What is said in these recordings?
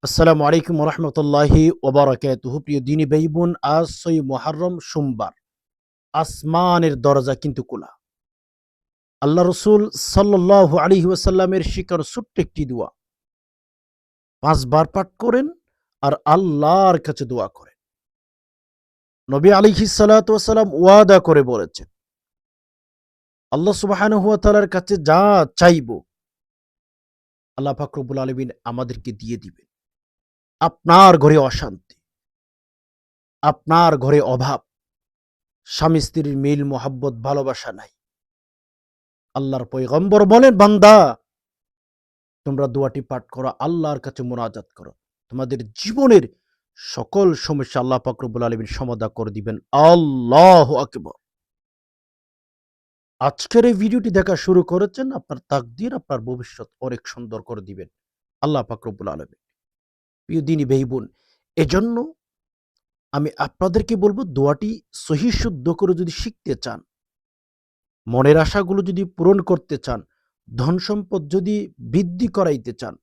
আসসালামু আলাইকুম রহমতুল্লাহি ওবারাকাতুহু। প্রিয় দিনী ভাই বোন, আজ ৬ মুহররম সোমবার। আসমানের দরজা কিন্তু খোলা। আল্লাহ রসুল সাল্লাল্লাহু আলাইহি ওয়াসাল্লামের শিখানো ছোট্ট একটি দোয়া ৫ বার পাঠ করেন আর আল্লাহর কাছে দোয়া করেন। নবী আলাইহিস সালাতু ওয়াসালাম ওয়াদা করে বলেছেন, আল্লাহ সুবহানাহু ওয়া তাআলার কাছে যা চাইবো আল্লাহ পাক রব্বুল আলামিন আমাদেরকে দিয়ে দিবেন। আপনার ঘরে অশান্তি, আপনার ঘরে অভাব, স্বামী স্ত্রীর মিল মোহাব্বত ভালোবাসা নাই, আল্লাহর পয়গম্বর বলেন, বান্দা তোমরা দোয়াটি পাঠ করো, আল্লাহর কাছে মুনাজাত করো, তোমাদের জীবনের সকল সমস্যা আল্লাহ পাক রব্বুল আলামিন সমাধান করে দিবেন। আল্লাহু আকবার। আজকের এই ভিডিওটি দেখা শুরু করেছেন, আপনার তাকদীর, আপনার ভবিষ্যৎ অনেক সুন্দর করে দিবেন আল্লাহ পাক রব্বুল আলামিন। প্রিয় দিনী ভাই বোন, এজন্য আমি আপনাদেরকে বলবো, দোয়াটি সহি শুদ্ধ করে যদি শিখতে চান, মনের আশাগুলো যদি পূরণ করতে চান, ধন সম্পদ যদি বৃদ্ধি করাইতে চান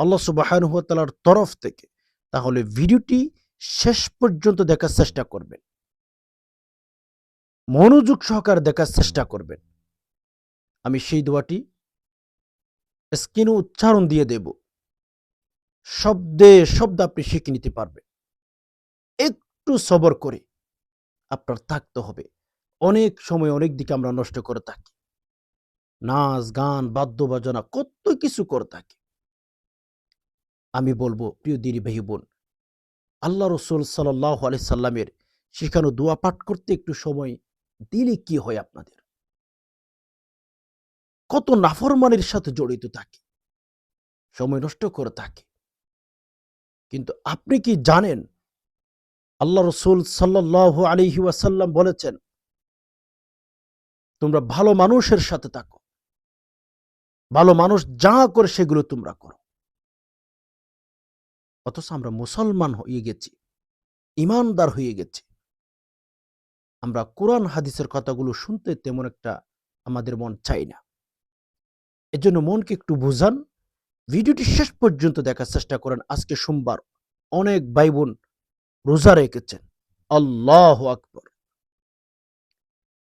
আল্লাহ সুবহানাহু ওয়া তাআলার তরফ থেকে, তাহলে ভিডিওটি শেষ পর্যন্ত দেখার চেষ্টা করবেন, মনোযোগ সহকারে দেখার চেষ্টা করবেন। আমি সেই দোয়াটি স্ক্রিনে উচ্চারণ দিয়ে দেব, শব্দে শব্দ আপনি শিখে নিতে পারবেন। একটু সবর করে আপনার থাকতে হবে। অনেক সময় অনেক দিকে আমরা নষ্ট করে থাকি, নাচ গান বাদ্যবাজনা কত কিছু করে থাকি। আমি বলবো, প্রিয় দিনী ভাই বোন, আল্লাহ রসুল সাল্লাল্লাহু আলাইহি সাল্লামের শেখানো দোয়া পাঠ করতে একটু সময় দিলে কি হয়? আপনাদের কত নাফরমানের সাথে জড়িত থাকে, সময় নষ্ট করে থাকে। কিন্তু আপনি কি জানেন, আল্লাহ রসুল সাল্লাল্লাহু আলাইহি ওয়াসাল্লাম বলেছেন, তোমরা ভালো মানুষের সাথে থাকো, ভালো মানুষ যা করে সেগুলো তোমরা করো। অথচ আমরা মুসলমান হয়ে গেছি, ইমানদার হয়ে গেছি, আমরা কোরআন হাদিসের কথাগুলো শুনতে তেমন একটা আমাদের মন চাই না। এজন্য মনকে একটু বুঝান, ভিডিওটি শেষ পর্যন্ত দেখার চেষ্টা করেন। আজকে সোমবার, অনেক ভাই বোন রোজা রেখেছেন, আল্লাহু আকবার।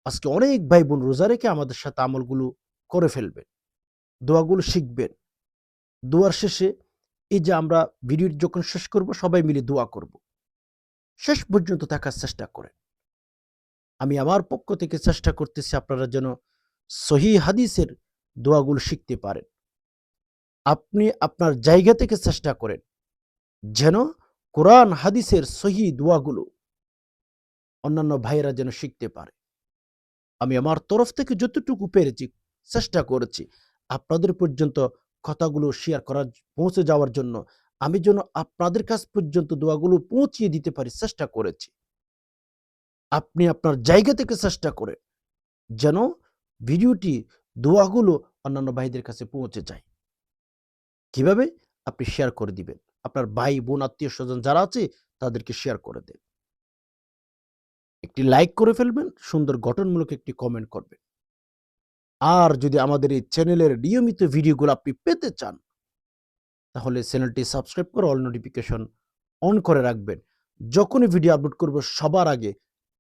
আজকে অনেক ভাই বোন রোজা রেখে আমাদের সাথে আমলগুলো করে ফেলবেন, দোয়াগুলো শিখবেন। দোয়ার শেষে এই যে আমরা ভিডিও যখন শেষ করব, সবাই মিলে দোয়া করব। শেষ পর্যন্ত থাকার চেষ্টা করেন। আমি আমার পক্ষ থেকে চেষ্টা করতেছি আপনারা যেন সহিহ হাদিসের দোয়াগুলো শিখতে পারেন। আপনি আপনার জায়গা থেকে চেষ্টা করেন যেন কোরআন হাদিসের সহিহ দোয়াগুলো অন্যান্য ভাইয়েরা যেন শিখতে পারে। আমি আমার তরফ থেকে যতটুকু পেরেছি চেষ্টা করেছি আপনাদের পর্যন্ত কথাগুলো শেয়ার করার, পৌঁছে যাওয়ার জন্য। আমি যেন আপনাদের কাছ পর্যন্ত দোয়াগুলো পৌঁছিয়ে দিতে পারি চেষ্টা করেছি। আপনি আপনার জায়গা থেকে চেষ্টা করে যেন ভিডিওটি, দোয়াগুলো অন্যান্য ভাইদের কাছে পৌঁছে যায়। কিভাবে? আপনি শেয়ার করে দিবেন, আপনার ভাই বোন আত্মীয় স্বজন যারা আছে তাদেরকে শেয়ার করে দেন, একটি লাইক করে ফেলবেন, সুন্দর গঠনমূলক একটি কমেন্ট করবেন। আর যদি আমাদের এই চ্যানেলের নিয়মিত ভিডিওগুলো আপনি পেতে চান, তাহলে চ্যানেলটি সাবস্ক্রাইব করে অল নোটিফিকেশন অন করে রাখবেন। যখনই ভিডিও আপলোড করব সবার আগে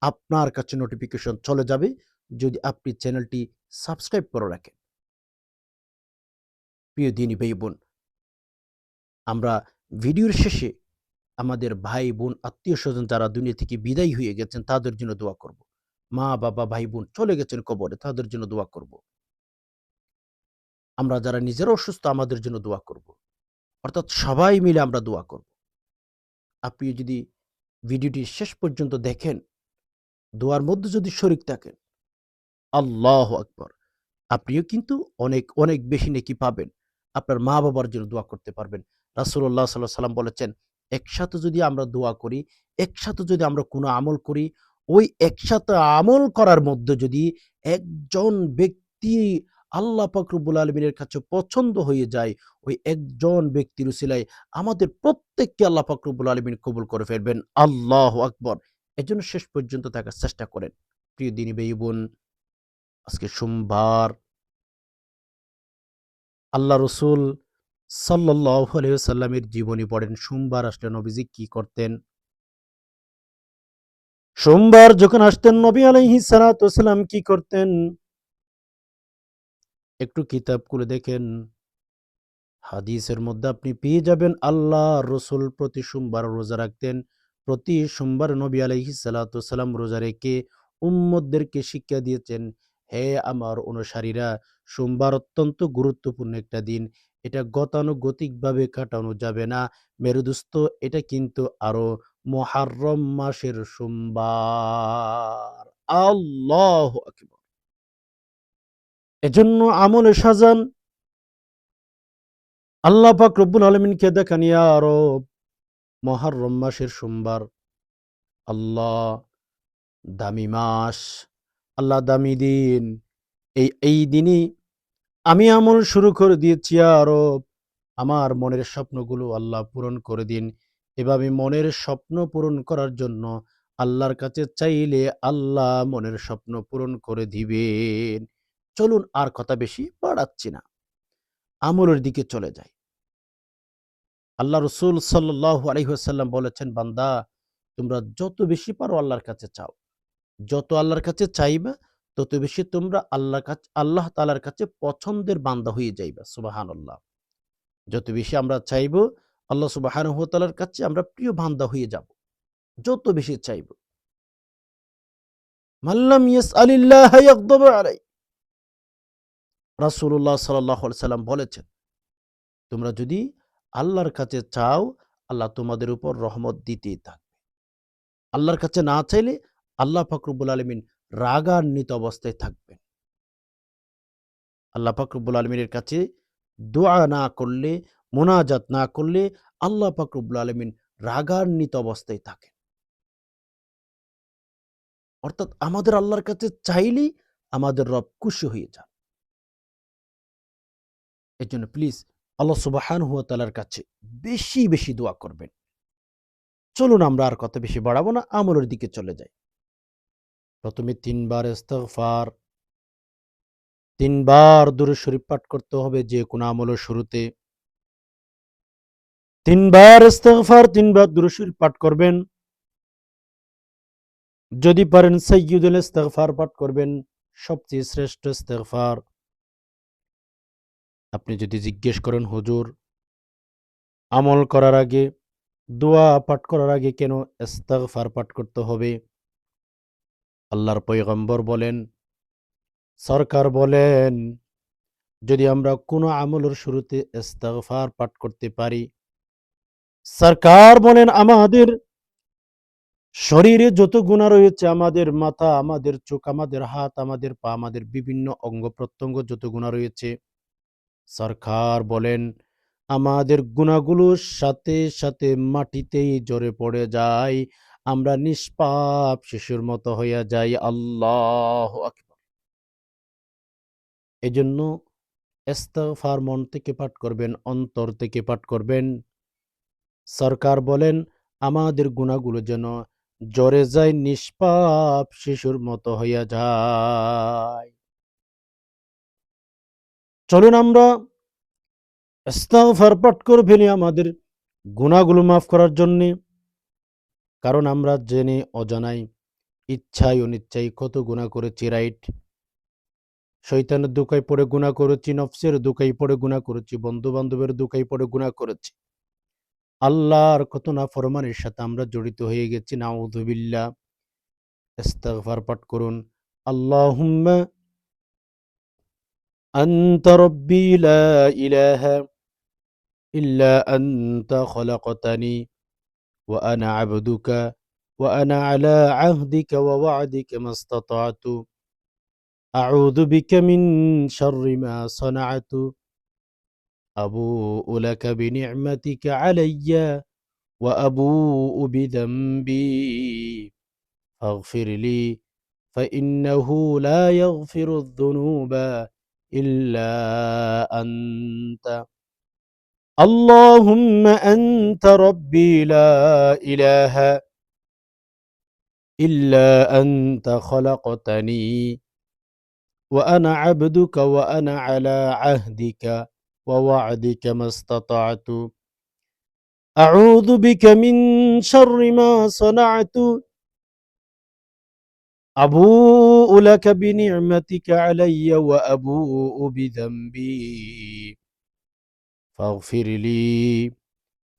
আপনার কাছে নোটিফিকেশন চলে যাবে, যদি আপনি চ্যানেলটি সাবস্ক্রাইব করে রাখেন। প্রিয় দিনী ভাই বোন, আমরা ভিডিওর শেষে আমাদের ভাই বোন আত্মীয় স্বজন যারা দুনিয়া থেকে বিদায় হয়ে গেছেন তাদের জন্য দোয়া করব। মা বাবা ভাই বোন চলে গেছেন কবরে, তাদের জন্য দোয়া করব। আমরা যারা নিজেরা অসুস্থ আমাদের জন্য দোয়া করব। অর্থাৎ সবাই মিলে আমরা দোয়া করব। আপনি যদি ভিডিওটি শেষ পর্যন্ত দেখেন, দোয়ার মধ্যে যদি শরিক থাকেন, আল্লাহু আকবার, আপনিও কিন্তু অনেক অনেক বেশি নেকি পাবেন। আপনার মা বাবার জন্য দোয়া করতে পারবেন। রাসূলুল্লাহ সাল্লাল্লাহু আলাইহি সাল্লাম বলেছেন, একসাথে যদি আমরা দোয়া করি, একসাথে যদি আমরা কোনো আমল করি, ওই একসাথে আমল করার মধ্যে যদি একজন ব্যক্তি আল্লাহ পাক রব্বুল আলামিনের কাছে পছন্দ হয়ে যায়, ওই একজন ব্যক্তির উসিলায় আমাদের প্রত্যেককে আল্লাহ পাক রব্বুল আলামিন কবুল করে ফেলবেন। আল্লাহু আকবার। এজন্য শেষ পর্যন্ত থাকার চেষ্টা করেন। প্রিয় দিনী ভাই বোন, আজকে সোমবার, আল্লাহ রসুল সাল্লাল্লাহু আলাইহি ওয়াসাল্লামের জীবনী পড়েন। সোমবার আসলে নবীজি কি করতেন? সোমবার যখন আসতেন নবী আলাইহিস সালাতু ওয়াসালাম কি করতেন? একটু কিতাব খুলে দেখেন। হাদিসের মধ্যে আপনি পেয়ে যাবেন আল্লাহর রাসূল প্রতি সোমবার রোজা রাখতেন। প্রতি সোমবার নবী আলাইহিস সালাতু ওয়াসালাম রোজা রেখে উম্মতদেরকে শিক্ষা দিয়েছেন, হে আমার অনুসারীরা, সোমবার অত্যন্ত গুরুত্বপূর্ণ একটা দিন। এটা গতানুগতিকভাবে কাটানো যাবে না। মেরে দোস্ত, এটা কিন্তু আরো মুহাররম মাসের সোমবার। আল্লাহু আকবার। এজন্য আমলে সাজান। আল্লাহ পাক রব্বুল আলামিনকে দেখান, ইয়া রব, মুহররম মাসের সোমবার, আল্লাহ দামি মাস, আল্লাহ দামি দিন। এই দিনই আমি আমল শুরু করে দিয়েছি, ইয়া রব, আমার মনের স্বপ্নগুলো আল্লাহ পূরণ করে দিন। এভাবে মনের স্বপ্ন পূরণ করার জন্য আল্লাহর কাছে চাইলে আল্লাহ মনের স্বপ্ন পূরণ করে দিবেন। চলুন আর কথা বেশি বাড়াচ্ছি না, আমলের দিকে চলে যাই। আল্লাহ রসুল সাল্লাল্লাহু আলাইহি ওয়াসাল্লাম বলেছেন, বান্দা, তোমরা যত বেশি পারো আল্লাহর কাছে চাও। যত আল্লাহর কাছে চাইবা, তত বেশি তোমরা আল্লাহ তাআলার কাছে পছন্দের বান্দা হয়ে যাইবা। সুবহানাল্লাহ। যত বেশি আমরা চাইবো, আল্লাহ সুবহানাহু ওয়া তাআলার কাছে আমরা প্রিয় বান্দা হয়ে যাব। যত বেশি চাইবো। মাল্লাম ইয়াসআলিল্লাহা ইয়াগদাব আলাইহি। রাসূলুল্লাহ সাল্লাল্লাহু আলাইহি সাল্লাম বলেছেন, তোমরা যদি আল্লাহর কাছে চাও, আল্লাহ তোমাদের উপর রহমত দিতেই থাকবে। আল্লাহর কাছে না চাইলে আল্লাহ পাক রব্বুল আলামিন রাগান্বিত অবস্থায় থাকবেন। আল্লাহ পাক রব্বুল আলামিনের কাছে দোয়া না করলে, মোনাজাত না করলে আল্লাহ পাক রব্বুল আলামিন রাগান্বিত অবস্থায় থাকেন। অর্থাৎ আমাদের আল্লাহর কাছে চাইলেই আমাদের রব খুশি হয়ে যান। এজন্য প্লিজ আল্লাহ সুবহানাহু ওয়া তাআলার কাছে বেশি বেশি দোয়া করবেন। চলুন আমরা আর কত বেশি বাড়াবো না, আমলের দিকে চলে যাই। প্রথমে ৩ বার ইস্তিগফার, ৩ বার দুরূদ শরীফ পাঠ করতে হবে যে কোনো আমলের শুরুতে। ৩ বার ইস্তিগফার, ৩ বার দুরূদ শরীফ পাঠ করবেন। যদি পারেন সাইয়্যিদুল ইস্তিগফার পাঠ করবেন, সবচেয়ে শ্রেষ্ঠ ইস্তিগফার। আপনি যদি জিজ্ঞেস করেন, হুজুর, আমল করার আগে, দোয়া পাঠ করার আগে কেন ইস্তিগফার পাঠ করতে হবে? আল্লাহর পয়গম্বর বলেন, সরকার বলেন, যদি আমরা কোনো আমলের শুরুতে ইস্তিগফার পাঠ করতে পারি, সরকার বলেন আমাদের শরীরে যত গুনাহ রয়েছে, আমাদের মাথা, আমাদের চোখ, আমাদের হাত, আমাদের পা, আমাদের বিভিন্ন অঙ্গ প্রত্যঙ্গ যত গুনাহ রয়েছে, সরকার বলেন আমাদের গুনাহগুলোর সাথে সাথে মাটিতেই ঝরে পড়ে যায়। আমরা নিষ্পাপ শিশুর মতো হইয়া যাই। আল্লাহু আকবার। এজন্য ইস্তিগফার মন থেকে পাঠ করবেন, অন্তর থেকে পাঠ করবেন। সরকার বলেন আমাদের গুনাহগুলো যেন ঝরে যায়, নিষ্পাপ শিশুর মতো হইয়া যায়। চলুন আমরা ইস্তিগফার পাঠ করে ফেলি আমাদের গুনাহগুলো মাফ করার জন্যে। কারণ আমরা জেনে অজানায়, ইচ্ছায় অনিচ্ছায় কত গুনাহ করেছি, রাইট? শয়তানের ধোঁকায় পড়ে গুনাহ করেছি, নফসের ধোঁকায় পড়ে গুনাহ করেছি, বন্ধু-বান্ধবের ধোঁকায় পড়ে গুনাহ করেছি। আল্লাহর কত নাফরমানির সাথে আমরা জড়িত হয়ে গেছি, নাউযুবিল্লাহ। ইস্তিগফার পাঠ করুন। আল্লাহুম্মা আনতা রাব্বি লা ইলাহা ইল্লা আনতা খলাকতানি ওয়া আনা আবদুকা ওয়া আনা আলা আহদিকা ওয়া ওয়া'দিকা মাস্তাতা'তু আউযু বিকা মিন শাররি মা সানা'তু আবুউ লাকা বিনি'মাতিকা আলাইয়া ওয়া আবুউ বিযামবি ফাগফির লি ফাইন্নাহু লা ইয়াগফিরুয যুনুবা ইল্লা আনতা। আল্লাহুম্মা আনতা রাব্বি লা ইলাহা ইল্লা আনতা খলাকতানি ওয়া আনা আবদুকা ওয়া আনা আলা আহদিকা ووعدك ما استطعت أعوذ بك من شر ما صنعت أبوء لك بنعمتك علي وأبوء بذنبي فاغفر لي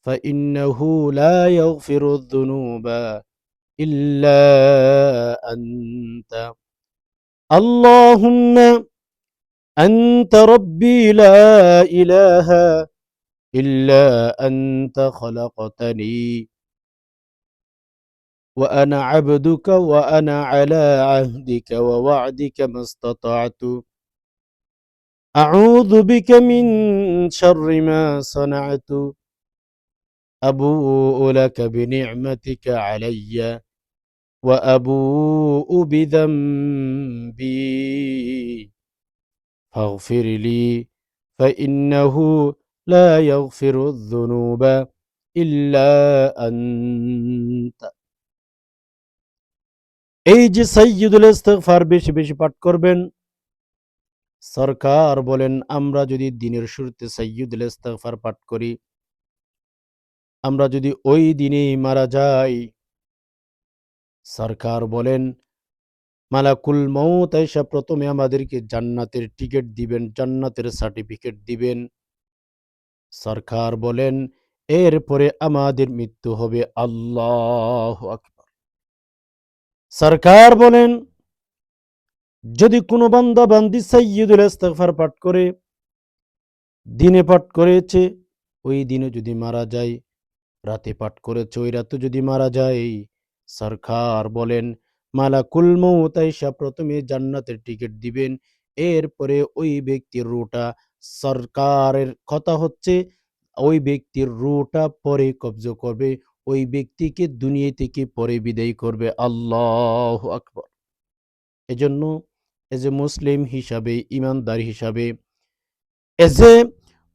فإنه لا يغفر الذنوب إلا أنت اللهم أنت ربي لا إله إلا أنت خلقتني وأنا عبدك وأنا على عهدك ووعدك ما استطعت أعوذ بك من شر ما صنعت أبوء لك بنعمتك علي وأبوء بذنبي فاغفر لي فإنه لا يغفر الذنوب إلا أنت এই যে সাইয়্যিদুল ইস্তিগফার বেশি বেশি পাঠ করবেন সরকার বলেন আমরা যদি দিনের শুরুতে সাইয়্যিদুল ইস্তিগফার পাঠ করি আমরা যদি ওই দিনেই মারা যাই সরকার বলেন মালাকুল মউত আইসা প্রথমে আমাদেরকে জান্নাতের টিকিট দিবেন জান্নাতের সার্টিফিকেট দিবেন সরকার বলেন এরপরে আমাদের মৃত্যু হবে আল্লাহু আকবার সরকার বলেন যদি কোনো বান্দা বান্দি সাইয়্যিদুল ইস্তিগফার পাঠ করে দিনে পাঠ করেছে ওই দিনে যদি মারা যায় রাতে পাঠ করেছে ওই রাতে যদি মারা যায় সরকার বলেন মালাকুল মউত আইসা প্রথমে জান্নাতের টিকিট দিবেন এরপরে ওই ব্যক্তির রূহটা সরকারের কথা হচ্ছে ওই ব্যক্তির রূহটা পরে কবজ করবে ওই ব্যক্তিকে দুনিয়া থেকে পরে বিদায় করবে আল্লাহু আকবার এজন্য এজ এ মুসলিম হিসাবে ইমানদার হিসাবে এজ এ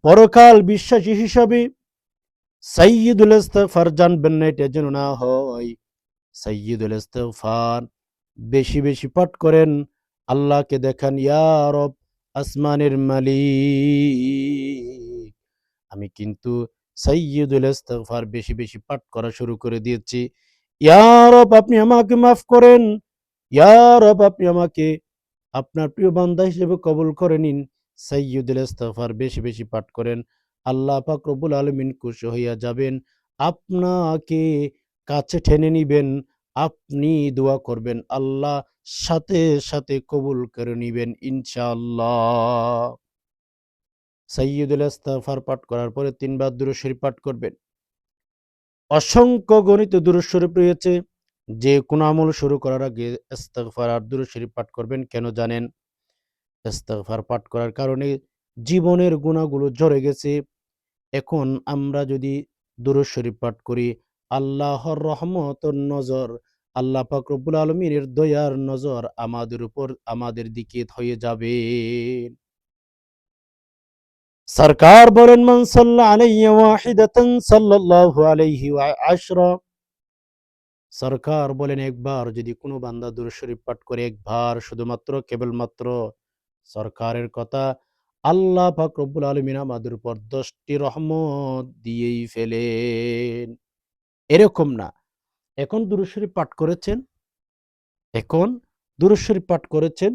পরকাল বিশ্বাসী হিসাবে সাইয়্যিদুল ইস্তিগফার জানবেন না এটা যেন না হয় সাইয়্যিদুল ইস্তিগফার বেশি বেশি পাঠ করেন আল্লাহকে দেখান ইয়া রব আসমানের মালিক আমি কিন্তু সাইয়্যিদুল ইস্তিগফার বেশি বেশি পাঠ করা শুরু করে দিয়েছি ইয়া রব আপনি আমাকে মাফ করেন ইয়া রব আপনি আমাকে আপনার প্রিয় বান্দা হিসেবে কবুল করে নিন সাইয়্যিদুল ইস্তিগফার বেশি বেশি পাঠ করেন আল্লাহ পাক রব্বুল আলামিন খুশি হইয়া যাবেন আপনাকে কাছে টেনে নিবেন আপনি দোয়া করবেন আল্লাহ সাথে সাথে কবুল করে নিবেন ইনশাআল্লাহ সাইয়্যিদুল ইস্তিগফার পাঠ করার পরে তিনবার দুরূদ শরীফ পাঠ করবেন অসংখ্য গণিত দুরূদ শরীফ রয়েছে যে কোনো আমল শুরু করার আগে ইস্তিগফার আর দুরূদ শরীফ পাঠ করবেন কেন জানেন ইস্তিগফার পাঠ করার কারণে জীবনের গুনাহগুলো ঝরে গেছে এখন আমরা যদি দুরূদ শরীফ পাঠ করি আল্লাহর রহমতের নজর আল্লাহ পাক রব্বুল আলামিনের দয়ার নজর আমাদের উপর আমাদের দিকে হয়ে যাবে সরকার বলেন মান সাল্লা আলাইহি ওয়াহিদাতান সাল্লাল্লাহু আলাইহি ওয়া আশরা সরকার বলেন একবার যদি কোনো বান্দা দুরূদ শরীফ পাঠ করে একবার শুধুমাত্র কেবলমাত্র সরকারের কথা আল্লাহ পাক রব্বুল আলামিন আমাদের উপর 10টি রহমত দিয়েই ফেলেন এরকম না এখন দুরূদ শরীফ পাঠ করেছেন এখন দুরূদ শরীফ পাঠ করেছেন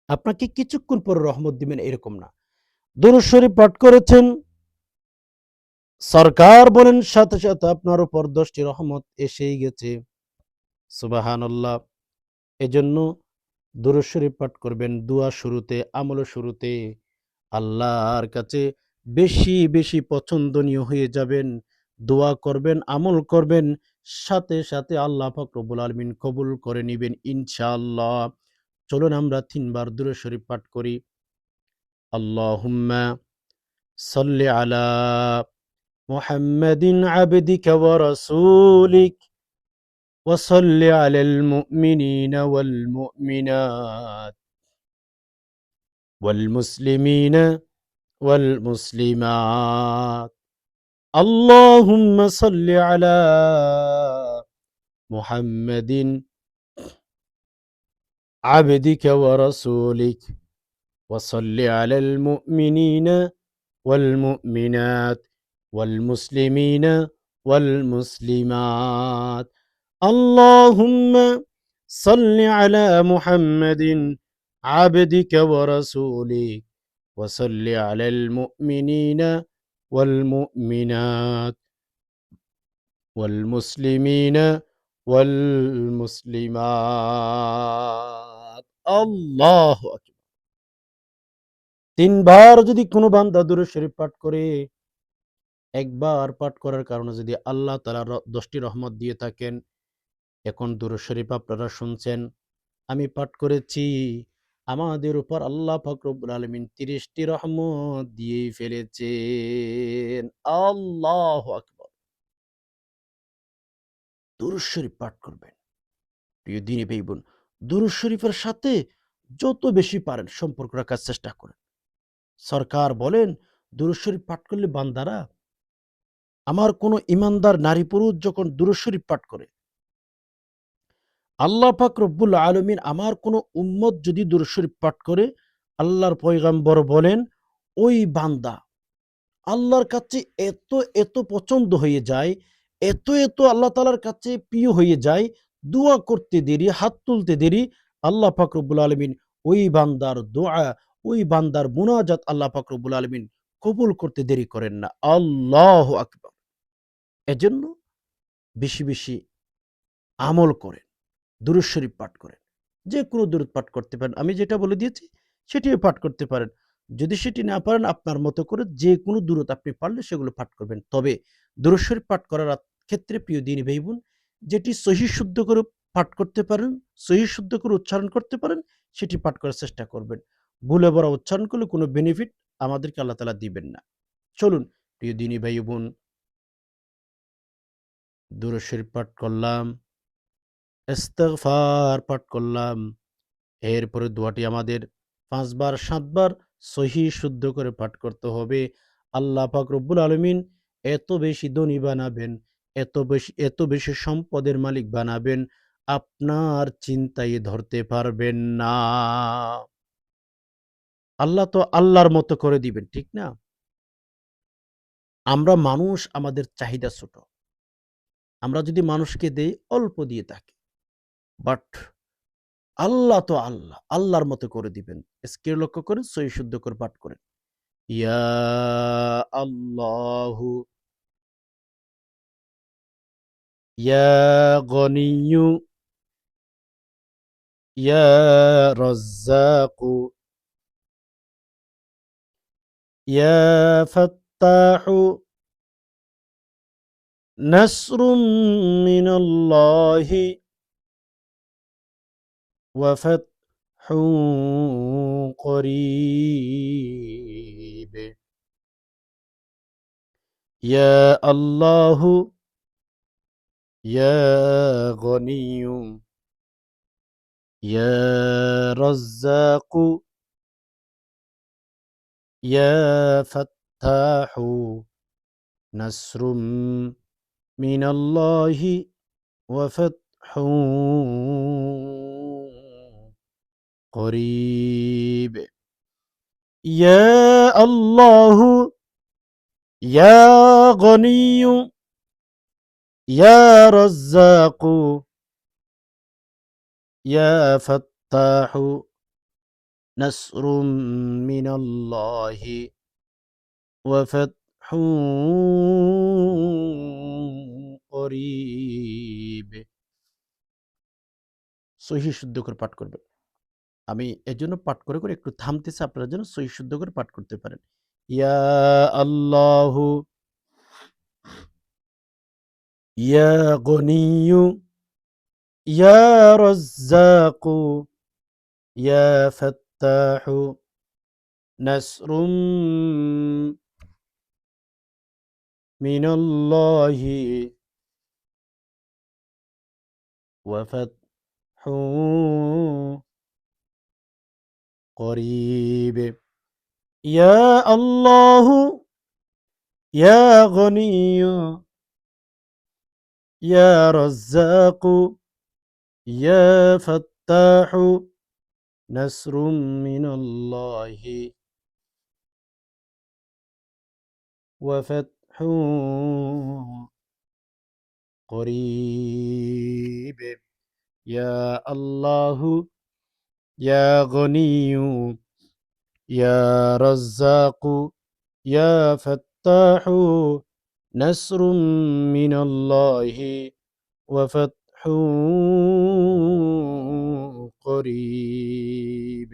আপনাকে কিছুক্ষণ পরে রহমত দিবেন এরকম না দুরূদ শরীফ পাঠ করেছেন সরকার বলেন সাথে সাথে আপনার উপর 10টি রহমত এসেই গেছে সুবহানাল্লাহ এজন্য দুরূদ শরীফ পাঠ করবেন দোয়া শুরুতে আমল শুরুতে আল্লাহর কাছে বেশি বেশি পছন্দনীয় হয়ে যাবেন দোয়া করবেন আমল করবেন সাথে সাথে আল্লাহ পাক রব্বুল আলামিন কবুল করে নেবেন ইনশাআল্লাহ চলুন আমরা তিনবার দুরূদ শরীফ পাঠ করি আল্লাহুম্মা সাল্লি আলা মুহাম্মাদিন আবদিকা ওয়া রাসূলিক ওয়া সাল্লি আলাল মুমিনিনা ওয়াল মুমিনাত ওয়াল মুসলিমিনা ওয়াল মুসলিমাত اللهم صل على محمد عبدك ورسولك وصل على المؤمنين والمؤمنات والمسلمين والمسلمات اللهم صل على محمد عبدك ورسولك وصل على المؤمنين والمؤمنات والمسلمين والمسلمات আল্লাহ আকবার। তিনবার যদি কোনো বান্দা দুরূদ শরীফ পাঠ করে, একবার পাঠ করার কারণে যদি আল্লাহ তাআলা 10টি রহমত দিয়ে থাকেন, এখন দুরূদ শরীফ আপনারা শুনছেন, আমি পাঠ করেছি, আমাদের উপর আল্লাহ পাক রব্বুল আলামিন 30টি রহমত দিয়েই ফেলেছেন। আল্লাহু আকবার। দুরূদ শরীফ পাঠ করবেন। প্রিয় দিনী ভাই বোন, দুরূদ শরীফের সাথে যত বেশি পারেন সম্পর্ক রাখার চেষ্টা করেন। সরকার বলেন, দুরূদ শরীফ পাঠ করলে বান্দারা, আমার কোন ঈমানদার নারী পুরুষ যখন দুরূদ শরীফ পাঠ করে, আল্লাহ পাক রব্বুল আলামিন আমার কোন উম্মত যদি দুরূদ শরীফ পাঠ করে, আল্লাহর পয়গম্বর বলেন, ওই বান্দা আল্লাহর কাছে এত, এত পছন্দ হয়ে যায়, এত, এত আল্লাহ তাআলার কাছে প্রিয় হয়ে যায়, দোয়া করতে দেরি, হাত তুলতে দেরি, আল্লাহ পাক রব্বুল আলামিন ওই বান্দার দোয়া, ওই বান্দার মুনাজাত আল্লাহ পাক রব্বুল আলামিন কবুল করতে দেরি করেন না। আল্লাহু আকবার। এজন্য বেশি, বেশি আমল করেন। দুরূদ শরীফ পাঠ করেন। যেকোনো দুরূদ পাঠ করতে পারেন। আমি যেটা বলে দিয়েছি সেটিও পাঠ করতে পারেন। যদি সেটি না পারেন আপনার মতো করে যেকোনো দুরূদ আপনি পারলে সেগুলো পাঠ করবেন। তবে দুরূদ শরীফ পাঠ করার ক্ষেত্রে প্রিয় দিনী ভাই বোন, যেটি সহিহ শুদ্ধ করে পাঠ করতে পারেন, সহিহ শুদ্ধ করে উচ্চারণ করতে পারেন, সেটি পাঠ করার চেষ্টা করবেন। ভুলে ভরা উচ্চারণ করলে কোনো বেনিফিট আমাদেরকে আল্লাহ তাআলা দিবেন না। চলুন প্রিয় দিনী ভাই বোন, দুরূদ শরীফ পাঠ করলাম, ইস্তিগফার পাঠ করলাম। এরপরে দোয়াটি আমাদের ৫ বার ৭ বার সহিহ শুদ্ধ করে পাঠ করতে হবে। আল্লাহ পাক রব্বুল আলামিন এত বেশি ধনী বানাবেন, এত বেশি সম্পদের মালিক বানাবেন, আপনার চিন্তায় ধরতে পারবেন না। আল্লাহ তো আল্লাহর মতো করে দিবেন, ঠিক না? আমরা মানুষ, আমাদের চাহিদা ছোট। আমরা যদি মানুষকে দেই, অল্প দিয়ে থাকি। বাট আল্লাহ তো আল্লাহ, আল্লাহর মতো করে দিবেন। স্কেল লক্ষ্য করেন, সহিহ শুদ্ধ করে পাঠ করেন। ইয়া আল্লাহু ইয়া গনিয়্যু ইয়া রাজ্জাকু ইয়া ফাত্তাহু নাসরুম মিনাল্লাহি ওয়া ফাতহুন করিব। ইয়া আল্লাহু ইয়া গনিয়্যু ইয়া রাজ্জাকু ইয়া ফাত্তাহু নাসরুম মিনাল্লাহি ওয়া ফাতহুন করিব। ইয়া আল্লাহু ইয়া গনিয়্যু ইয়া রাজ্জাকু ইয়া ফাত্তাহু নাসরুম মিনাল্লাহি ওয়া ফাতহুন করিব। সহিহ শুদ্ধ করে পাঠ করবেন। আমি এজন্য পাঠ করে, করে একটু থামতেছি আপনারা যেন সহিহ শুদ্ধ করে পাঠ করতে পারেন। ইয়া আল্লাহু ইয়া গনিয়্যু ইয়া রাজ্জাকু ইয়া ফাত্তাহু নাসরুম মিনাল্লাহি ওয়া ফাতহুন করিব। ইয়া আল্লাহু ইয়া গনিয়্যু ইয়া রাজ্জাকু ইয়া ফাত্তাহু নাসরুম মিনাল্লাহি وفتح قريب يا الله يا غني يا رزاق يا فتاح نصر من الله وفتح قريب।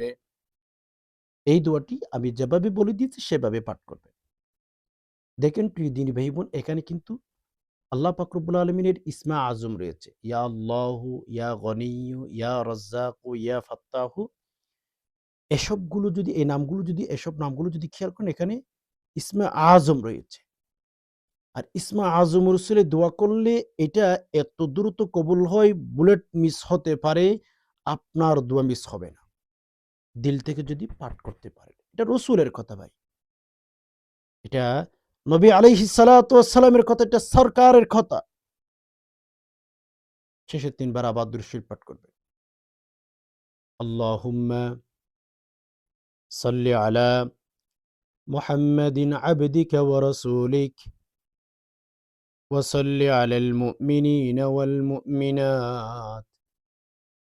এই দোয়াটি আমি যেভাবে বলে দিয়েছি সেভাবে পাঠ করবেন। দেখেন প্রিয় দিনী ভাই বোন, এখানে কিন্তু আল্লাহ পাক রব্বুল আলামিনের ইসমা আজম রয়েছে, ইয়া আল্লাহু, ইয়া গনিয়্যু, ইয়া রাজ্জাকু, ইয়া ফাত্তাহু। এসব নামগুলো যদি খেয়াল করেন, এখানে ইসমা আজম রয়েছে। আর ইসমা আজম রসুলে দোয়া করলে এটা এত দ্রুত কবুল হয়, বুলেট মিস হতে পারে, আপনার দোয়া মিস হবে না দিল থেকে যদি পাঠ করতে পারেন। এটা রসুলের কথা ভাই, এটা নবী আলাইহিস সালাতু ওয়াস সালামের কথা, এটা সরকারের কথা। শেষে ৩ বার আবার দুরূদ শরীফ পাঠ করবেন। আল্লাহুম্মা সাল্লি আলা মুহাম্মাদিন আবদিকা ওয়া রাসূলিক ওয়া সাল্লি আলাল মুমিনিনা ওয়াল মুমিনাত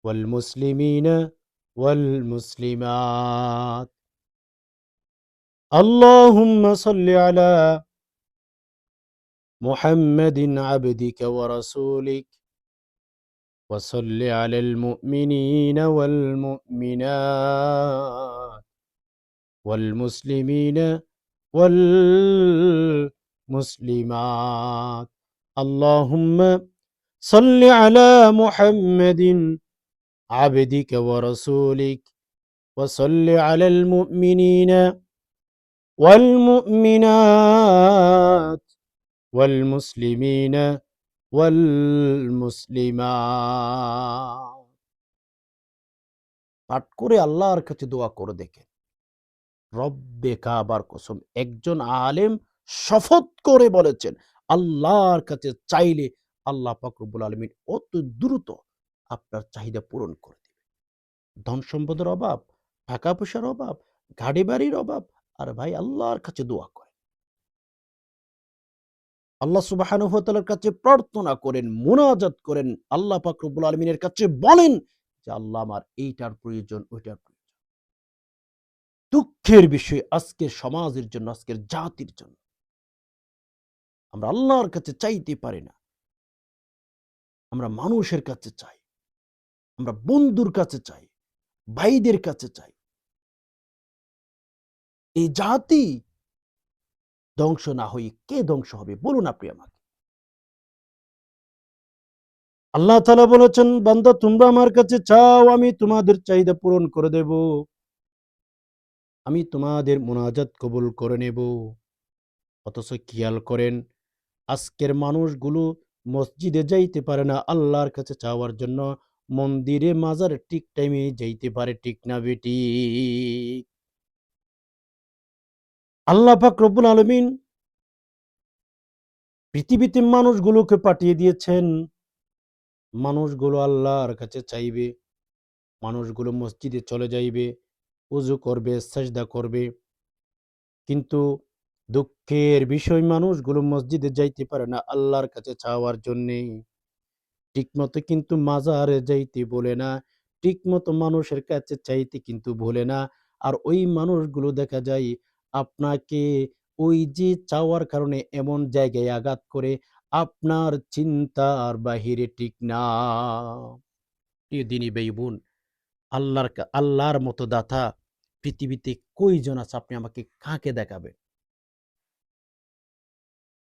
ওয়াল মুসলিমিনা ওয়াল মুসলিমাত। আল্লাহুম্মা সাল্লি আলা মুহাম্মাদিন আবদিকা ওয়া রাসূলিক وصل على المؤمنين والمؤمنات والمسلمين والمسلمات. اللهم صل على محمد عبدك ورسولك وصل على المؤمنين والمؤمنات والمسلمين والمسلمات। পাঠ করে আল্লাহর কাছে দোয়া করে দেখেন। রব্বে কাবার কসম, একজন আলেম শপথ করে বলেছেন, আল্লাহর কাছে চাইলে আল্লাহ পাক রব্বুল আলামিন অত দ্রুত আপনার চাহিদা পূরণ করে দিবে। ধন সম্পদের অভাব, টাকা পয়সার অভাব, গাড়ি বাড়ির অভাব, আর ভাই আল্লাহর কাছে দোয়া করেন, আল্লাহ সুবহানাহু ওয়া তাআলার কাছে প্রার্থনা করেন, মুনাজাত করেন, আল্লাহ পাক রব্বুল আলামিনের কাছে বলেন যে আল্লাহ আমার এইটার প্রয়োজন, ওইটার প্রয়োজন। দুঃখের বিষয় আজকের সমাজের জন্য, আজকের জাতির জন্য আমরা আল্লাহর কাছে চাইতে পারি না। আমরা মানুষের কাছে চাই, আমরা বন্ধুর কাছে চাই, ভাইদের কাছে চাই। এই জাতি ধ্বংস না হয়ে কে ধ্বংস হবে বলুন আপনি আমাকে। আল্লাহ তাআলা বলেছেন, বান্দা তোমরা আমার কাছে চাও, আমি তোমাদের চাহিদা পূরণ করে দেব, আমি তোমাদের মুনাজাত কবুল করে নেব। অথচ খেয়াল করেন, আজকের মানুষগুলো মসজিদে যাইতে পারে না আল্লাহর কাছে চাওয়ার জন্য, মন্দিরে মাজার ঠিক টাইমে যাইতে পারে, ঠিক না বেটি? আল্লাহ পাক রব্বুল আলামিন পৃথিবীতে মানুষগুলোকে পাঠিয়ে দিয়েছেন, মানুষগুলো আল্লাহর কাছে চাইবে, মানুষগুলো মসজিদে চলে যাইবে, ওযু করবে, সাজদা করবে। কিন্তু দুঃখের বিষয়, মানুষগুলো মসজিদে যাইতে পারে না আল্লাহর কাছে চাওয়ার জন্যে। ঠিকমতো কিন্তু মাজারে যাইতে বলে না, ঠিকমতো মানুষের কাছে চাইতে কিন্তু ভোলে না। আর ওই মানুষগুলো দেখা যায় আপনাকে ওই যে চাওয়ার কারণে এমন জায়গায় আঘাত করে, আপনার চিন্তার বাহিরে, ঠিক না? প্রিয় দিনী ভাই বোন, আল্লাহর মতো দাতা পৃথিবীতে কয়জন আছে? আপনি আমাকে কাকে দেখাবেন?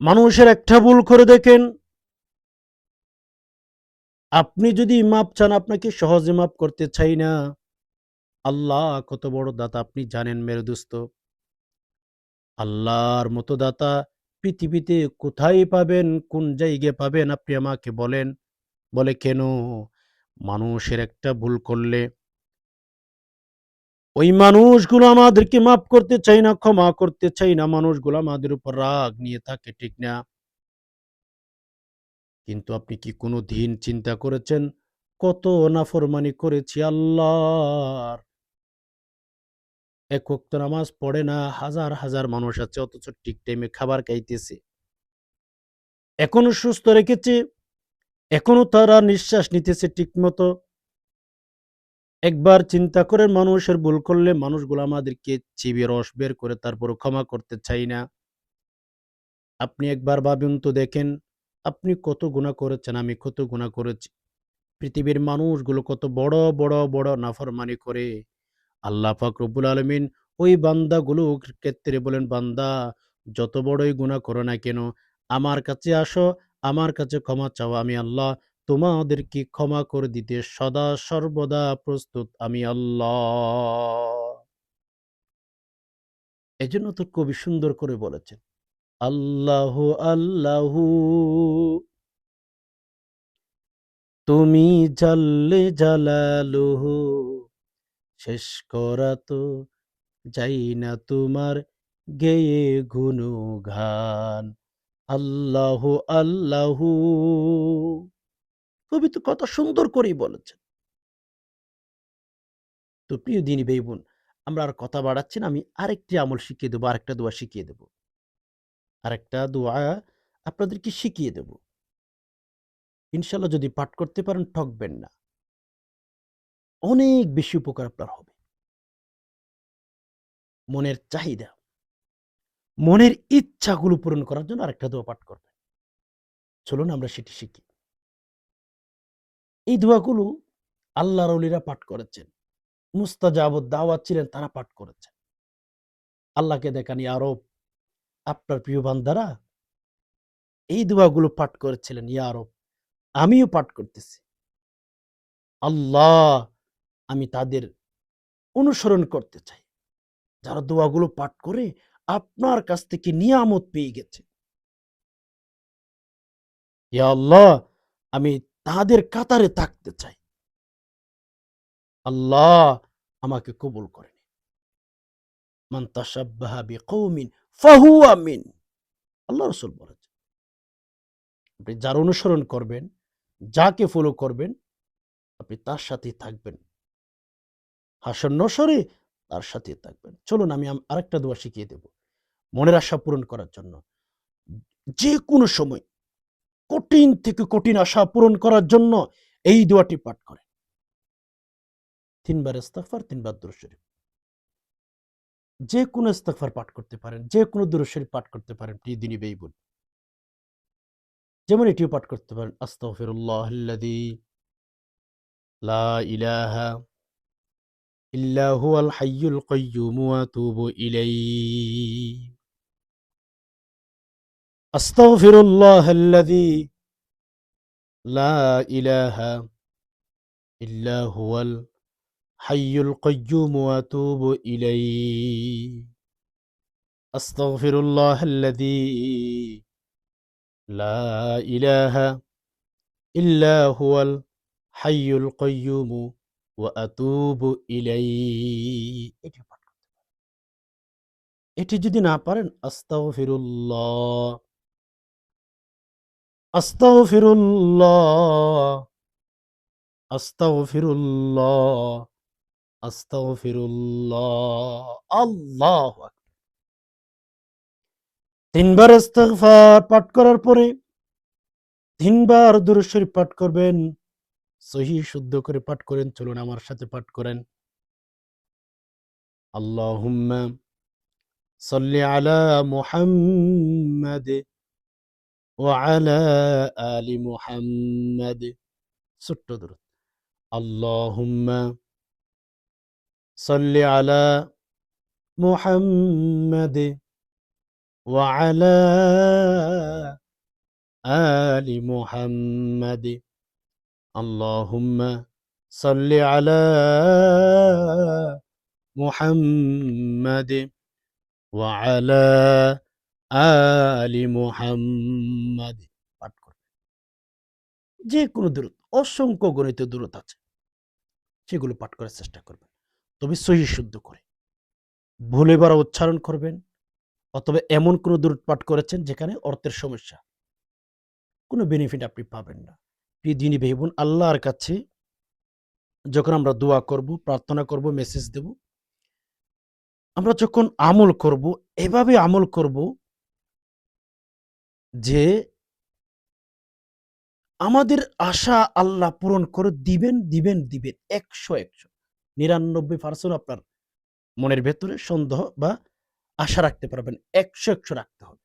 মানুষের একটা ভুল করে দেখেন, আপনি যদি মাপ চান, আপনাকে সহজে মাপ করতে চাই না। আল্লাহ কত বড় দাতা আপনি জানেন মেরে দোস্ত? আল্লাহর মতো দাতা পৃথিবীতে কোথায় পাবেন, কোন জায়গায় পাবেন আপনি আমাকে বলেন। বলে কেন? মানুষের একটা ভুল করলে ওই মানুষগুলো আমাদেরকে মাফ করতে চাই না, ক্ষমা করতে চাই না, মানুষগুলো আমাদের উপর রাগ নিয়ে থাকে, ঠিক না? কিন্তু আপনি কি কোনো দিন চিন্তা করেছেন কত নাফরমানি করেছি আল্লাহর? এক ওয়াক্ত নামাজ পড়ে না, হাজার হাজার মানুষ আছে অথচ ঠিক টাইমে খাবার খাইতেছে, এখনো সুস্থ রেখেছে, এখনো তারা নিঃশ্বাস নিতেছে ঠিক মতো। একবার চিন্তা করেন, মানুষের ভুল করলে মানুষগুলো আমাদেরকে চিবিয়ে রস বের করে তারপরও ক্ষমা করতে চাই না। আপনি একবার ভাবুন তো দেখেন, আপনি কত গুনাহ করেছেন, আমি কত গুনাহ করেছি। পৃথিবীর মানুষগুলো কত বড়, বড়, বড় নাফরমানি করে। আল্লাহ পাক রব্বুল আলামিন ওই বান্দাগুলোর ক্ষেত্রে বলেন, বান্দা যত বড়ই গুনাহ করো না কেন, আমার কাছে আসো, আমার কাছে ক্ষমা চাও, আমি আল্লাহ তোমাদেরকে ক্ষমা করে দিতে সদা সর্বদা প্রস্তুত, আমি আল্লাহ। এজন্য তো কবি সুন্দর করে বলেছেন, আল্লাহু আল্লাহু তুমি জাল্লে জালালুহু, শেষ করা তো যাই না তোমার গেয়ে গুণগান। আল্লাহু আল্লাহু, কবি তো কত সুন্দর করেই বলেছেন। তো প্রিয় দিনী ভাই বোন, আমরা আর কথা বাড়াচ্ছি না, আমি আরেকটি আমল শিখিয়ে দেবো, আরেকটা দোয়া শিখিয়ে দেবো, আরেকটা দোয়া আপনাদেরকে শিখিয়ে দেব। ইনশাল্লাহ যদি পাঠ করতে পারেন ঠকবেন না, অনেক বেশি উপকার আপনার হবে। মনের চাহিদা, মনের ইচ্ছাগুলো পূরণ করার জন্য আরেকটা দোয়া পাঠ করবেন। চলুন আমরা সেটি শিখি। এই দোয়াগুলো আল্লাহর ওলিরা পাঠ করেছেন, মুস্তাজাবুদ দাওয়াত ছিলেন, তারা পাঠ করেছেন। আল্লাহকে দেখানি আরব, আপনার প্রিয় বান্দারা এই দোয়াগুলো পাঠ করেছিলেন, ইয়া রব আমিও পাঠ করতেছি। আল্লাহ, আমি তাদের অনুসরণ করতে চাই যারা দোয়াগুলো পাঠ করে আপনার কাছ থেকে নিয়ামত পেয়ে গেছে। ইয়া আল্লাহ, আমি তাদের কাতারে থাকতে চাই। আল্লাহ, আমাকে কবুল করেন। মান তাশাব্বাহা বিকওমিন ফাহুয়া মিন, আল্লাহ রাসূল বলেছেন, আপনি যার অনুসরণ করবেন, যাকে ফলো করবেন, আপনি তার সাথেই থাকবেন। হাসর নসরে তার সাথেই থাকবেন। চলুন আমি আরেকটা দোয়া শিখিয়ে দেব মনের আশা পূরণ করার জন্য। যে কোনো সময় কঠিন থেকে কঠিন আশা পূরণ করার জন্য এই দোয়াটি পাঠ করেন। ৩ বার ইস্তিগফার, ৩ বার দুরূদ শরীফ। যে কোনো ইস্তিগফার পাঠ করতে পারেন, যে কোনো দুরূদ শরীফ পাঠ করতে পারেন প্রিয় দিনী ভাই বোন। যেমন এটিও পাঠ করতে পারেন, আস্তাগফিরুল্লাহাল্লাযী লা ইলাহা ইল্লা হুয়াল হাইয়ুল কাইয়্যুম ওয়া আতুবু ইলাইহি। আস্তাগফিরুল্লাহাল্লাযী লা ইলাহা ইল্লা হুয়াল হাইয়ুল কাইয়্যুম ওয়া আতুবু ইলাইহি। আস্তাগফিরুল্লাহাল্লাযী লা ইলাহা ইল্লা হুয়াল হাইয়ুল কাইয়্যুম ওয়া আতুবু ইলাইহি। এটি পাঠ করতে পারেন। এটি যদি না পারেন, আস্তাগফিরুল্লাহ, আস্তাগফিরুল্লাহ, আস্তাগফিরুল্লাহ, আস্তাগফিরুল্লাহ। আল্লাহু আকবার। ৩ বার ইস্তিগফার পাঠ করার পরে ৩ বার দুরূদ শরীফ পাঠ করবেন। সহিহ শুদ্ধ করে পাঠ করেন। চলুন আমার সাথে পাঠ করেন। আল্লাহুম্মা সাল্লি আলা মুহাম্মাদ ওয়া আলা আলি মুহাম্মাদ। ছোট্ট দরুদ। আল্লাহুম্মা সাল্লি আলা মুহাম্মাদ ওয়া আলা আলি মুহাম্মাদ। আল্লাহুম্মা সাল্লি আলা মুহাম্মাদ ওয়া আলা আলি মুহাম্মাদ। পাঠ করবেন। যে কোনো দূরত, অসংখ্য গণিত দূরত আছে, সেগুলো পাঠ করার চেষ্টা করবেন, তবে সহিহ শুদ্ধ করে। ভুলে বারা উচ্চারণ করবেন, অথবা এমন কোনো দূরত পাঠ করেছেন যেখানে অর্থের সমস্যা, কোনো বেনিফিট আপনি পাবেন না। প্রিয় দিনী ভাই বোন, আল্লাহর কাছে যখন আমরা দোয়া করব, প্রার্থনা করব, মেসেজ দেব, আমরা যখন আমল করব, এভাবে আমল করব যে আমাদের আশা আল্লাহ পূরণ করে দিবেন, দিবেন, দিবেন। ১০০ ৯৯% আপনার মনের ভেতরে সন্দেহ বা আশা রাখতে পারবেন। ১০০ রাখতে হবে।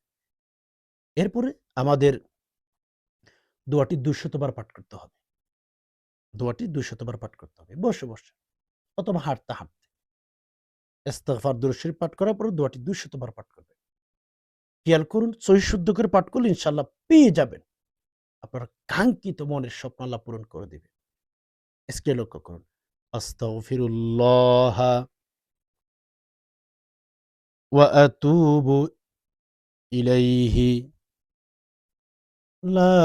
এরপরে আমাদের দোয়াটি ২০০ বার পাঠ করতে হবে। দোয়াটি ২০০ বার পাঠ করতে হবে। বসে, বসে অথবা হাঁটতে, হাঁটতে। ইস্তিগফার, দুরূদ শরীফ পাঠ করার পরে দোয়াটি ২০০ বার পাঠ করবেন। খেয়াল করুন, সহি শুদ্ধ করে পাঠ করলে ইনশাআল্লাহ পেয়ে যাবেন। আপনার কাঙ্ক্ষিত মনের স্বপ্ন আল্লাহ পূরণ করে দিবেন। স্ক্রিনে লক্ষ্য করুন। আস্তাগফিরুল্লাহ ওয়া আতুবু ইলাইহি লা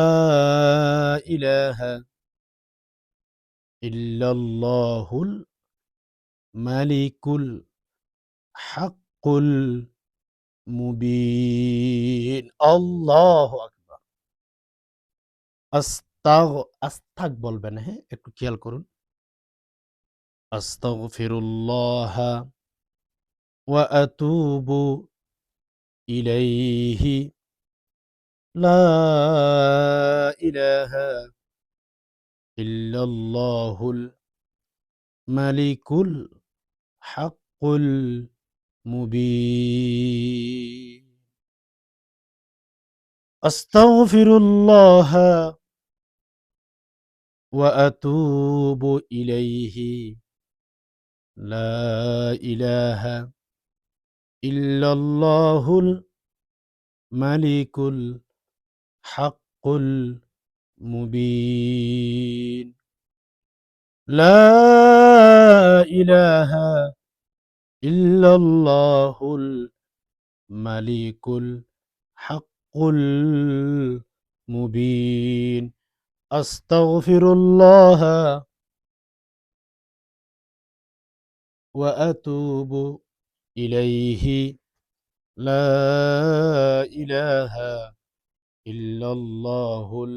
ইলাহা ইল্লাল্লাহুল মালিকুল হাক্কুল মুবিন। আল্লাহু আকবার। আস্তাক বলবেন, হ্যাঁ? একটু খেয়াল করুন। আস্তাগফিরুল্লাহ ওয়া আতুবু ইলাইহি লা ইলাহা ইল্লাল্লাহুল মালিকুল হাক্কুল মুবিন। আস্তাগফিরুল্লাহ ওয়া আতুবু ইলাইহি লা ইলাহা ইল্লাল্লাহুল মালিকুল হাক্কুল মুবিন। লা ইলাহা ইল্লাল্লাহুল মালিকুল হাক্কুল মুবিন। আস্তাগফিরুল্লাহ ওয়া আতুবু ইলাইহি লা ইলাহা ইল্লাল্লাহুল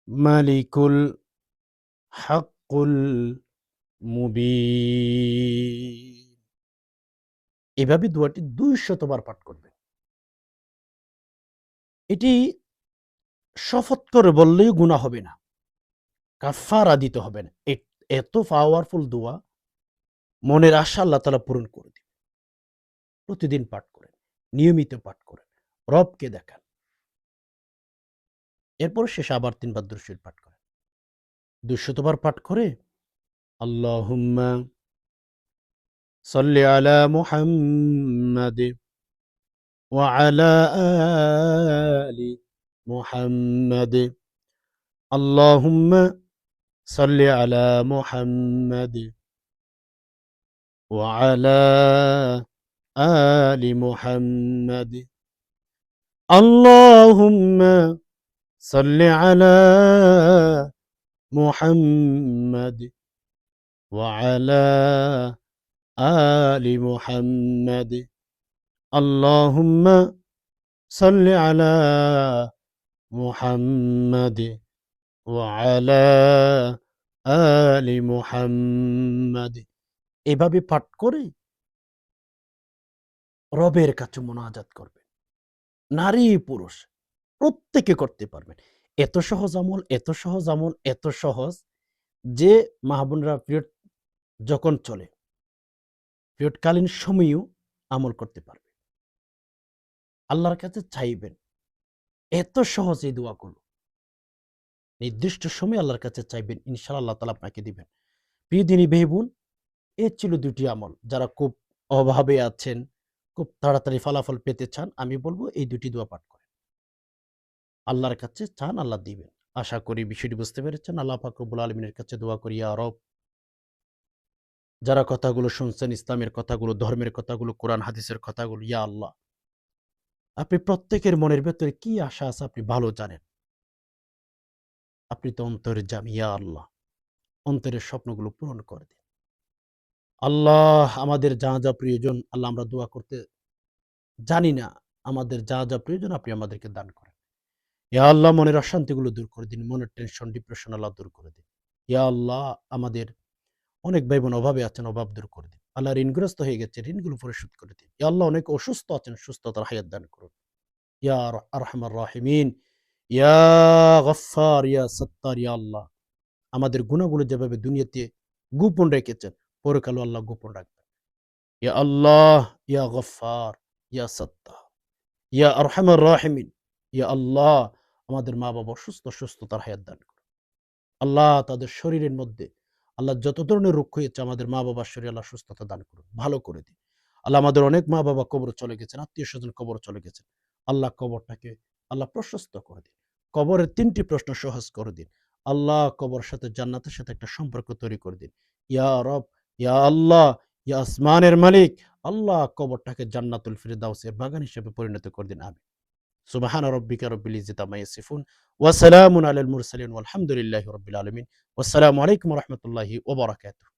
মালিকুল হাক্কুল মুবিন। এভাবে দোয়াটি ২০০ বার পাঠ করবেন। এটি শপথ করে বললেও গুনাহ হবে না। কাফারা দিতে হবে না। এত পাওয়ারফুল দোয়া, মনের আশা আল্লাহ তাআলা পূরণ করে দিবেন। প্রতিদিন পাঠ করেন, নিয়মিত পাঠ করেন, রবকে দেখান। এরপর শেষে আবার ৩ বার দুরূদ শরীফ পাঠ করেন। ২০০ বার পাঠ করে আল্লাহুম্মা সাল্লি আলা মুহাম্মাদ ওয়া আলা আলি মুহাম্মাদ। আল্লাহুম্মা সাল্লি আলা মুহাম্মাদ ওয়া আলা আলি মুহাম্মাদ। আল্লাহুম্মা সাল্লি আলা মুহাম্মাদ ওয়া আলা আলি মুহাম্মাদ। আল্লাহুম্মা সাল্লি আলা মুহাম্মাদ ওয়া আলা আলি মুহাম্মাদ। এভাবে পাঠ করে রবের কাছে মোনাজাত করবেন। নারী পুরুষ প্রত্যেকে করতে পারবেন। এত সহজ আমল, এত সহজ আমল, এত সহজ যে মা বোনরা পিরিয়ড যখন চলে, পিরিয়ডকালীন সময়েও আমল করতে পারবে। আল্লাহর কাছে চাইবেন। এত সহজ এই দোয়াগুলো। নির্দিষ্ট সময়ে আল্লাহর কাছে চাইবেন। ইনশাআল্লাহ আল্লাহ তাআলা আপনাকে দিবেন। প্রিয় দিনী ভাই বোন, এ ছিল ২ টি আমল। যারা খুব অভাবে আছেন, খুব তাড়াতাড়ি ফলাফল পেতে চান, আমি বলব এই ২ টি দোয়া পাঠ করেন। আল্লাহর কাছে চান, আল্লাহ দিবেন। আশা করি বিষয়টি বুঝতে পেরেছেন। আল্লাহ পাক রব্বুল আলামিনের কাছে দোয়া করি, ইয়া রব, যারা কথাগুলো শুনছেন, ইসলামের কথাগুলো, ধর্মের কথাগুলো, কোরআন হাদিসের কথাগুলো, ইয়া আল্লাহ, আপনি প্রত্যেকের মনের ভেতরে কি আশা আছে আপনি ভালো জানেন। আপনি তো অন্তর্যামী, ইয়া আল্লাহ। অন্তরের স্বপ্নগুলো পূরণ করে দিন। আল্লাহ, আমাদের যা, যা প্রয়োজন আল্লাহ আমরা দোয়া করতে জানি না। আমাদের যা, যা প্রয়োজন আপনি আমাদেরকে দান করেন। ইয়া আল্লাহ, মনের অশান্তিগুলো দূর করে দিন। মনের টেনশন, ডিপ্রেশন আল্লাহ দূর করে দিন। ইয়া আল্লাহ, আমাদের অনেক ভাই বোন অভাবে আছেন, অভাব দূর করে দিন। আল্লাহ ঋণগ্রস্ত হয়ে গেছে, ঋণগুলো পরিশোধ করে দিন। ইয়া আল্লাহ অনেক অসুস্থ আছেন, সুস্থতার হায়াত দান করুন। ইয়া আরহামার রাহিমিন, ইয়া গফফার, ইয়া সত্তার, ইয়া আল্লাহ আমাদের গুনাহগুলো যেভাবে দুনিয়াতে গোপন রেখেছেন, পরকালেও আল্লাহ গোপন রাখবেন। ইয়া আল্লাহ, ইয়া গফফার, ইয়া সত্তার, ইয়া আরহামার রাহিমিন, ইয়া আল্লাহ আমাদের মা-বাবা অসুস্থ, সুস্থতার হায়াত দান করুন। আল্লাহ তাদের শরীরের মধ্যে আল্লাহ যত ধরনের রোগ হয়েছে আমাদের মা-বাবার শরীরে আল্লাহ সুস্থতা দান করুন, ভালো করে দিন। আল্লাহ আমাদের অনেক মা-বাবা কবরে চলে গেছেন, আত্মীয়স্বজন কবরে চলে গেছেন। আল্লাহ কবরটাকে আল্লাহ প্রশস্ত করে দিন। কবরের ৩ টি প্রশ্ন সহজ করে দিন। আল্লাহ কবরের সাথে জান্নাতের সাথে একটা সম্পর্ক তৈরি করে দিন। ইয়া রব, ইয়া আল্লাহ, ইয়া আসমানের মালিক, আল্লাহ কবরটাকে জান্নাতুল ফিরদাউসের বাগান হিসেবে পরিণত করে দিন। আমিন। সুবহান রাব্বিকা রব্বিল ইজ্জাতি আম্মা ইয়াসিফুন ওয়া সালামুন আলাল মুরসালিন ওয়ালহামদুলিল্লাহি রাব্বিল আলামিন। ওয়াসসালামু আলাইকুম ওয়া রাহমাতুল্লাহি ওয়া বারাকাতুহু।